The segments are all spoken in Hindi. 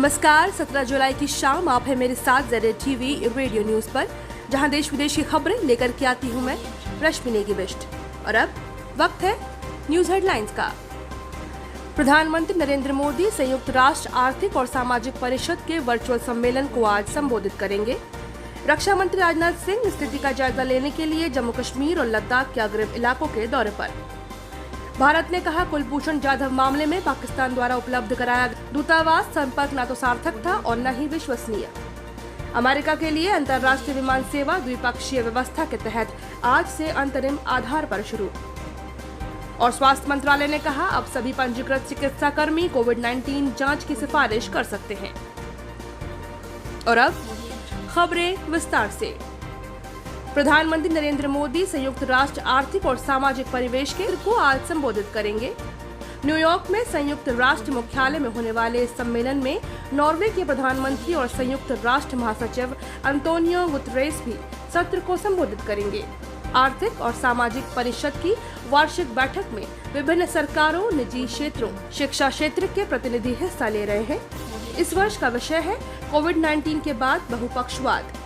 नमस्कार। 17 जुलाई की शाम आप है मेरे साथ ज़ेड टीवी रेडियो न्यूज पर, जहां देश विदेश की खबरें लेकर के आती हूं मैं रश्मि नेगी बिष्ट। और अब वक्त है न्यूज हेडलाइंस का। प्रधानमंत्री नरेंद्र मोदी संयुक्त राष्ट्र आर्थिक और सामाजिक परिषद के वर्चुअल सम्मेलन को आज संबोधित करेंगे। रक्षा मंत्री राजनाथ सिंह स्थिति का जायजा लेने के लिए जम्मू कश्मीर और लद्दाख के अग्रिम इलाकों के दौरे पर। भारत ने कहा, कुलभूषण जाधव मामले में पाकिस्तान द्वारा उपलब्ध कराया दूतावास संपर्क न तो सार्थक था और न ही विश्वसनीय। अमेरिका के लिए अंतर्राष्ट्रीय विमान सेवा द्विपक्षीय व्यवस्था के तहत आज से अंतरिम आधार पर शुरू। और स्वास्थ्य मंत्रालय ने कहा, अब सभी पंजीकृत चिकित्सा कर्मी कोविड-19 जांच की सिफारिश कर सकते हैं। और अब खबरें विस्तार से। प्रधानमंत्री नरेंद्र मोदी संयुक्त राष्ट्र आर्थिक और सामाजिक परिवेश के को आज संबोधित करेंगे। न्यूयॉर्क में संयुक्त राष्ट्र मुख्यालय में होने वाले इस सम्मेलन में नॉर्वे के प्रधानमंत्री और संयुक्त राष्ट्र महासचिव अंतोनियो गुतरेस भी सत्र को संबोधित करेंगे। आर्थिक और सामाजिक परिषद की वार्षिक बैठक में विभिन्न सरकारों, निजी क्षेत्रों, शिक्षा क्षेत्र के प्रतिनिधि हिस्सा ले रहे हैं। इस वर्ष का विषय है कोविड-19 के बाद बहुपक्षवाद।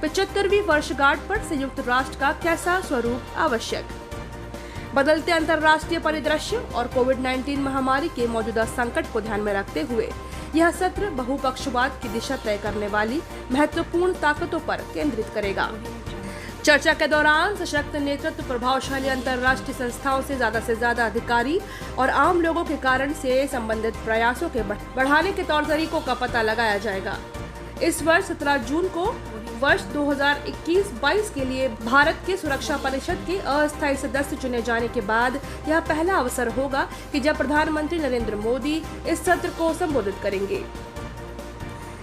75वीं वर्षगांठ पर संयुक्त राष्ट्र का कैसा स्वरूप आवश्यक। बदलते अंतर्राष्ट्रीय परिदृश्य और कोविड-19 महामारी के मौजूदा संकट को ध्यान में रखते हुए यह सत्र बहुपक्षवाद की दिशा तय करने वाली महत्वपूर्ण ताकतों पर केंद्रित करेगा। चर्चा के दौरान सशक्त नेतृत्व, प्रभावशाली अंतर्राष्ट्रीय संस्थाओं से ज्यादा अधिकारी और आम लोगों के कारण से संबंधित प्रयासों के बढ़ाने के तौर तरीकों का पता लगाया जाएगा। इस वर्ष 17 जून को वर्ष 2021-22 के लिए भारत के सुरक्षा परिषद के अस्थायी सदस्य चुने जाने के बाद यह पहला अवसर होगा कि जब प्रधानमंत्री नरेंद्र मोदी इस सत्र को संबोधित करेंगे।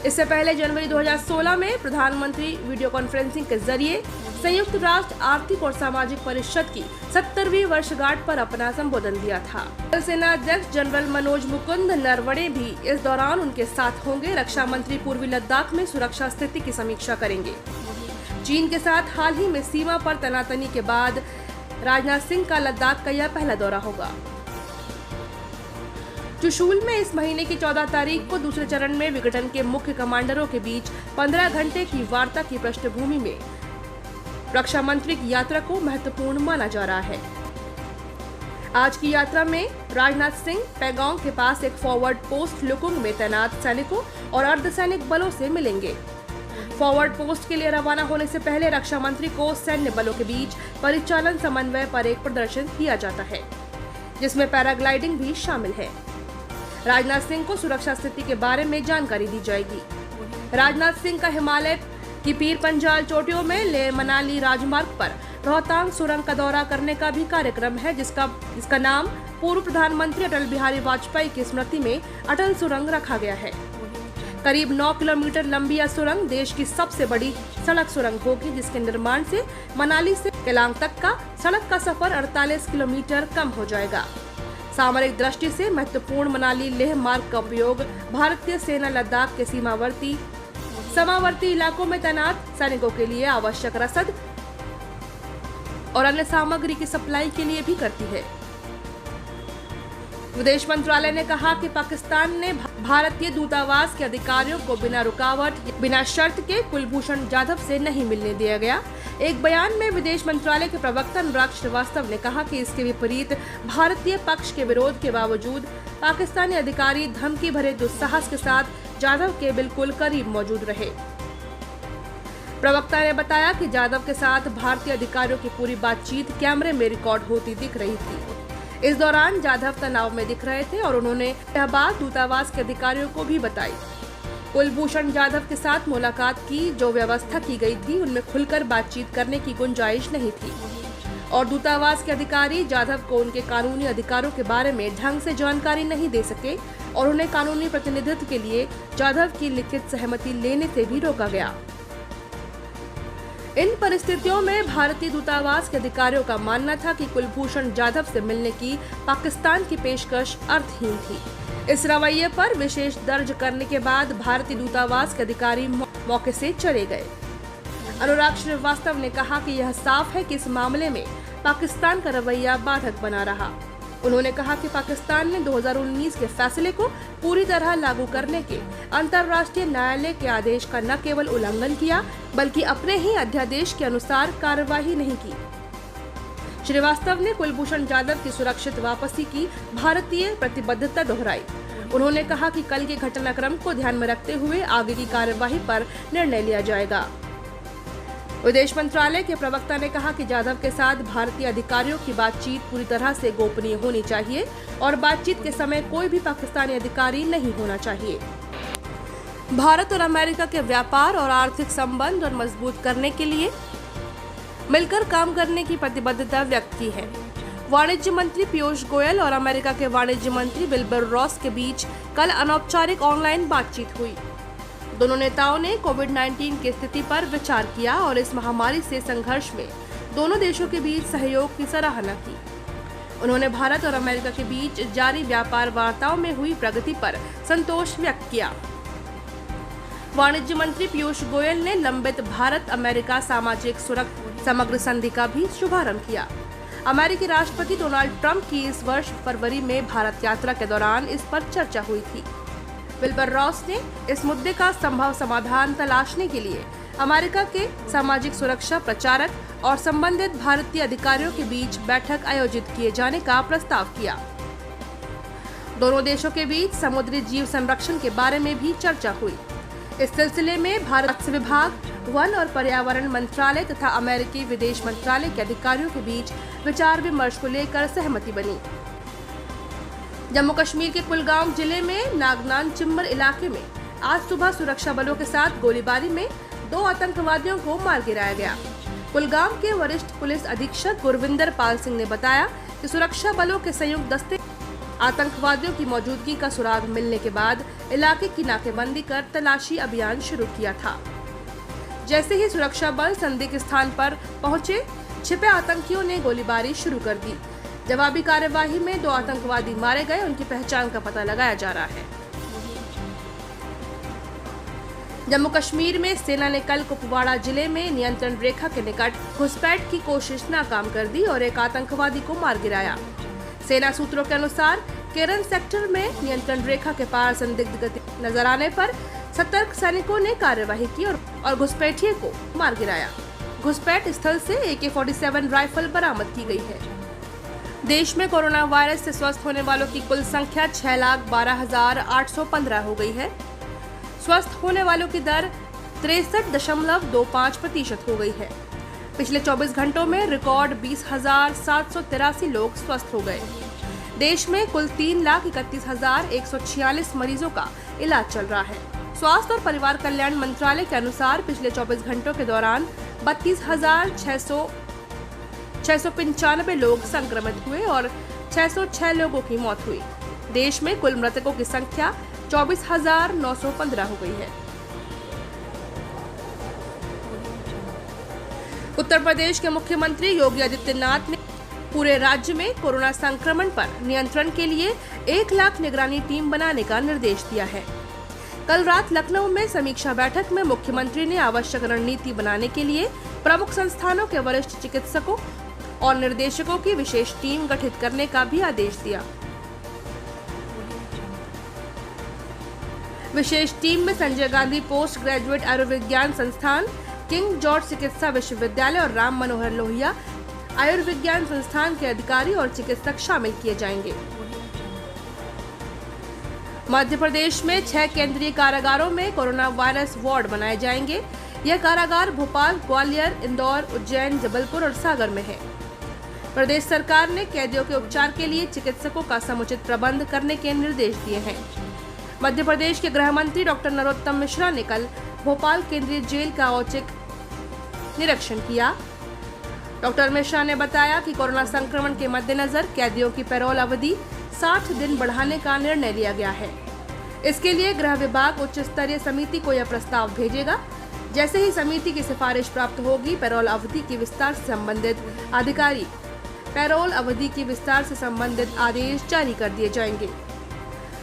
इससे पहले जनवरी 2016 में प्रधानमंत्री वीडियो कॉन्फ्रेंसिंग के जरिए संयुक्त राष्ट्र आर्थिक और सामाजिक परिषद की 70वीं वर्षगांठ पर अपना संबोधन दिया था। थल सेना अध्यक्ष जनरल मनोज मुकुंद नरवणे भी इस दौरान उनके साथ होंगे। रक्षा मंत्री पूर्वी लद्दाख में सुरक्षा स्थिति की समीक्षा करेंगे। चीन के साथ हाल ही में सीमा पर तनातनी के बाद राजनाथ सिंह का लद्दाख का यह पहला दौरा होगा। चुशूल में इस महीने की 14 तारीख को दूसरे चरण में विघटन के मुख्य कमांडरों के बीच 15 घंटे की वार्ता की पृष्ठभूमि में रक्षा मंत्री की यात्रा को महत्वपूर्ण माना जा रहा है। आज की यात्रा में राजनाथ सिंह पैगोंग के पास एक फॉरवर्ड पोस्ट लुकुंग में तैनात सैनिकों और अर्धसैनिक बलों से मिलेंगे। फॉरवर्ड पोस्ट के लिए रवाना होने से पहले रक्षा मंत्री को सैन्य बलों के बीच परिचालन समन्वय पर एक प्रदर्शन किया जाता है, जिसमें पैराग्लाइडिंग भी शामिल है। राजनाथ सिंह को सुरक्षा स्थिति के बारे में जानकारी दी जाएगी। राजनाथ सिंह का हिमालय की पीर पंजाल चोटियों में लेह मनाली राजमार्ग पर रोहतांग सुरंग का दौरा करने का भी कार्यक्रम है, जिसका नाम पूर्व प्रधानमंत्री अटल बिहारी वाजपेयी की स्मृति में अटल सुरंग रखा गया है। करीब 9 किलोमीटर लंबी यह सुरंग देश की सबसे बड़ी सड़क सुरंग होगी, जिसके निर्माण से मनाली से केलांग तक का सड़क का सफर 48 किलोमीटर कम हो जाएगा। सामरिक दृष्टि से महत्वपूर्ण मनाली लेह मार्ग का उपयोग भारतीय सेना लद्दाख के सीमावर्ती इलाकों में तैनात सैनिकों के लिए आवश्यक रसद और अन्य सामग्री की सप्लाई के लिए भी करती है। विदेश मंत्रालय ने कहा कि पाकिस्तान ने भारतीय दूतावास के अधिकारियों को बिना रुकावट, बिना शर्त के कुलभूषण जाधव से नहीं मिलने दिया गया। एक बयान में विदेश मंत्रालय के प्रवक्ता अनुराग श्रीवास्तव ने कहा कि इसके विपरीत भारतीय पक्ष के विरोध के बावजूद पाकिस्तानी अधिकारी धमकी भरे दुस्साहस के साथ जाधव के बिल्कुल करीब मौजूद रहे। प्रवक्ता ने बताया कि जाधव के साथ भारतीय अधिकारियों की पूरी बातचीत कैमरे में रिकॉर्ड होती दिख रही थी। इस दौरान जाधव तनाव में दिख रहे थे और उन्होंने यह बात दूतावास के अधिकारियों को भी बताई। कुलभूषण जाधव के साथ मुलाकात की जो व्यवस्था की गई थी, उनमें खुलकर बातचीत करने की गुंजाइश नहीं थी और दूतावास के अधिकारी जाधव को उनके कानूनी अधिकारों के बारे में ढंग से जानकारी नहीं दे सके और उन्हें कानूनी प्रतिनिधित्व के लिए जाधव की लिखित सहमति लेने से भी रोका गया। इन परिस्थितियों में भारतीय दूतावास के अधिकारियों का मानना था कि कुलभूषण जाधव से मिलने की पाकिस्तान की पेशकश अर्थहीन थी। इस रवैये पर विशेष दर्ज करने के बाद भारतीय दूतावास के अधिकारी मौके से चले गए। अनुराग श्रीवास्तव ने कहा कि यह साफ है कि इस मामले में पाकिस्तान का रवैया बाधक बना रहा। उन्होंने कहा कि पाकिस्तान ने 2019 के फैसले को पूरी तरह लागू करने के अंतर्राष्ट्रीय न्यायालय के आदेश का न केवल उल्लंघन किया बल्कि अपने ही अध्यादेश के अनुसार कार्यवाही नहीं की। श्रीवास्तव ने कुलभूषण जाधव की सुरक्षित वापसी की भारतीय प्रतिबद्धता दोहराई। उन्होंने कहा कि कल के घटनाक्रम को ध्यान में रखते हुए आगे की कार्यवाही पर निर्णय लिया जाएगा। विदेश मंत्रालय के प्रवक्ता ने कहा कि जाधव के साथ भारतीय अधिकारियों की बातचीत पूरी तरह से गोपनीय होनी चाहिए और बातचीत के समय कोई भी पाकिस्तानी अधिकारी नहीं होना चाहिए। भारत और अमेरिका के व्यापार और आर्थिक संबंध और मजबूत करने के लिए मिलकर काम करने की प्रतिबद्धता व्यक्त की है। वाणिज्य मंत्री पीयूष गोयल और अमेरिका के वाणिज्य मंत्री विल्बर रॉस के बीच कल अनौपचारिक ऑनलाइन बातचीत हुई। दोनों नेताओं ने कोविड-19 की स्थिति पर विचार किया और इस महामारी से संघर्ष में दोनों देशों के बीच सहयोग की सराहना की। उन्होंने भारत और अमेरिका के बीच जारी व्यापार वार्ताओं में हुई प्रगति पर संतोष व्यक्त किया। वाणिज्य मंत्री पीयूष गोयल ने लंबित भारत अमेरिका सामाजिक सुरक्षा समग्र संधि का भी शुभारंभ किया। अमेरिकी राष्ट्रपति डोनाल्ड ट्रंप की इस वर्ष फरवरी में भारत यात्रा के दौरान इस पर चर्चा हुई थी। विल्बर रॉस ने इस मुद्दे का संभव समाधान तलाशने के लिए अमेरिका के सामाजिक सुरक्षा प्रचारक और संबंधित भारतीय अधिकारियों के बीच बैठक आयोजित किए जाने का प्रस्ताव किया। दोनों देशों के बीच समुद्री जीव संरक्षण के बारे में भी चर्चा हुई। इस सिलसिले में भारत मत्स्य विभाग, वन और पर्यावरण मंत्रालय तथा अमेरिकी विदेश मंत्रालय के अधिकारियों के बीच विचार विमर्श को लेकर सहमति बनी। जम्मू कश्मीर के कुलगाम जिले में नागनान चिम्बर इलाके में आज सुबह सुरक्षा बलों के साथ गोलीबारी में 2 आतंकवादियों को मार गिराया गया। कुलगाम के वरिष्ठ पुलिस अधीक्षक गुरविंदर पाल सिंह ने बताया कि सुरक्षा बलों के संयुक्त दस्ते आतंकवादियों की मौजूदगी का सुराग मिलने के बाद इलाके की नाकेबंदी कर तलाशी अभियान शुरू किया था। जैसे ही सुरक्षा बल संदिग्ध स्थान पर पहुंचे, छिपे आतंकियों ने गोलीबारी शुरू कर दी। जवाबी कार्यवाही में 2 आतंकवादी मारे गए। उनकी पहचान का पता लगाया जा रहा है। जम्मू कश्मीर में सेना ने कल कुपवाड़ा जिले में नियंत्रण रेखा के निकट घुसपैठ की कोशिश नाकाम कर दी और एक आतंकवादी को मार गिराया। सेना सूत्रों के अनुसार केरन सेक्टर में नियंत्रण रेखा के पार संदिग्ध गति नजर आने पर सतर्क सैनिकों ने कार्यवाही की और घुसपैठिए को मार गिराया। घुसपैठ स्थल से AK-47 राइफल बरामद की गई है। देश में कोरोना वायरस से स्वस्थ होने वालों की कुल संख्या 6,12,815 हो गई है। स्वस्थ होने वालों की दर 63.25% हो गई है। पिछले 24 घंटों में रिकॉर्ड 20,783 लोग स्वस्थ हो गए। देश में कुल 3,31,146 मरीजों का इलाज चल रहा है। स्वास्थ्य और परिवार कल्याण मंत्रालय के अनुसार पिछले 24 घंटों के दौरान 32,695 लोग संक्रमित हुए और 606 लोगों की मौत हुई। देश में कुल मृतकों की संख्या 24,915 हो गई है। उत्तर प्रदेश के मुख्यमंत्री योगी आदित्यनाथ ने पूरे राज्य में कोरोना संक्रमण पर नियंत्रण के लिए 1 लाख निगरानी टीम बनाने का निर्देश दिया है। कल रात लखनऊ में समीक्षा बैठक में मुख्यमंत्री ने आवश्यक रणनीति बनाने के लिए प्रमुख संस्थानों के वरिष्ठ चिकित्सकों और निर्देशकों की विशेष टीम गठित करने का भी आदेश दिया। विशेष टीम में संजय गांधी पोस्ट ग्रेजुएट आयुर्विज्ञान संस्थान, किंग जॉर्ज चिकित्सा विश्वविद्यालय और राम मनोहर लोहिया आयुर्विज्ञान संस्थान के अधिकारी और चिकित्सक शामिल किए जाएंगे। मध्य प्रदेश में 6 केंद्रीय कारागारों में कोरोना वायरस वार्ड बनाए जाएंगे। यह कारागार भोपाल, ग्वालियर, इंदौर, उज्जैन, जबलपुर और सागर में है। प्रदेश सरकार ने कैदियों के उपचार के लिए चिकित्सकों का समुचित प्रबंध करने के निर्देश दिए हैं। मध्य प्रदेश के गृह मंत्री डॉक्टर नरोत्तम मिश्रा ने कल भोपाल केंद्रीय जेल का औचक निरीक्षण किया। डॉक्टर मिश्रा ने बताया कि कोरोना संक्रमण के मद्देनजर कैदियों की पैरोल अवधि 60 दिन बढ़ाने का निर्णय लिया गया है। इसके लिए गृह विभाग उच्च स्तरीय समिति को यह प्रस्ताव भेजेगा। जैसे ही समिति की सिफारिश प्राप्त होगी, पैरोल अवधि के विस्तार से संबंधित अधिकारी पैरोल अवधि के विस्तार से संबंधित आदेश जारी कर दिए जाएंगे।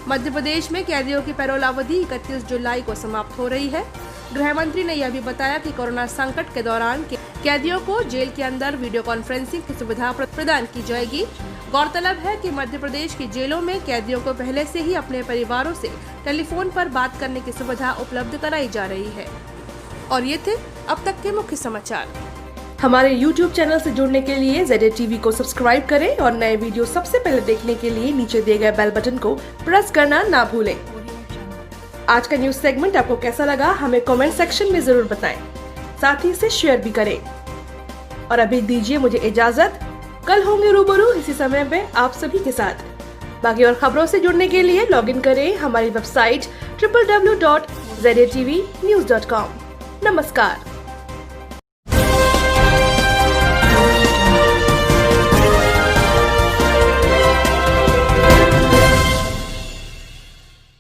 मध्य प्रदेश में कैदियों की पैरोल अवधि 31 जुलाई को समाप्त हो रही है। गृह मंत्री ने यह भी बताया कि कोरोना संकट के दौरान कैदियों को जेल के अंदर वीडियो कॉन्फ्रेंसिंग की सुविधा प्रदान की जाएगी। गौरतलब है कि मध्य प्रदेश की जेलों में कैदियों को पहले से ही अपने परिवारों से टेलीफोन पर बात करने की सुविधा उपलब्ध कराई जा रही है। और ये थे अब तक के मुख्य समाचार। हमारे YouTube चैनल से जुड़ने के लिए ZA TV को सब्सक्राइब करें और नए वीडियो सबसे पहले देखने के लिए नीचे दिए गए बेल बटन को प्रेस करना ना भूलें। आज का न्यूज सेगमेंट आपको कैसा लगा हमें कमेंट सेक्शन में जरूर बताएं। साथ ही इसे शेयर भी करें। और अभी दीजिए मुझे इजाजत। कल होंगे रूबरू इसी समय पे आप सभी के साथ। बाकी और खबरों से जुड़ने के लिए लॉगिन करें हमारी वेबसाइट www.zatvnews.com। नमस्कार।